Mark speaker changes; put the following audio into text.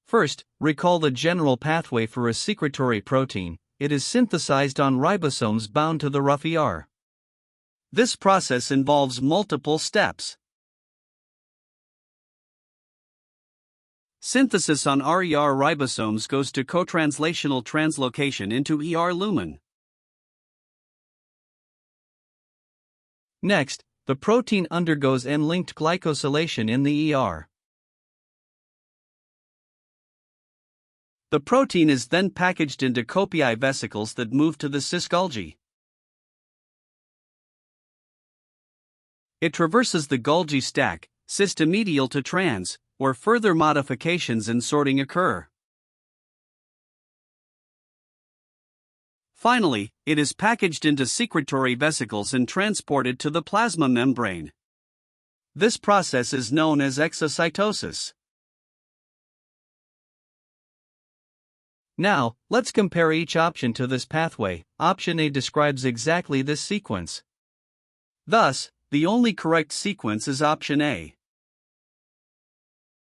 Speaker 1: First, recall the general pathway for a secretory protein. It is synthesized on ribosomes bound to the rough ER. This process involves multiple steps. Synthesis on RER ribosomes goes to cotranslational translocation into ER lumen. Next, the protein undergoes N-linked glycosylation in the ER. The protein is then packaged into copii vesicles that move to the cis Golgi. It traverses the Golgi stack, cis to medial to trans, where further modifications and sorting occur. Finally, it is packaged into secretory vesicles and transported to the plasma membrane. This process is known as exocytosis. Now, let's compare each option to this pathway. Option A describes exactly this sequence. Thus, the only correct sequence is option A.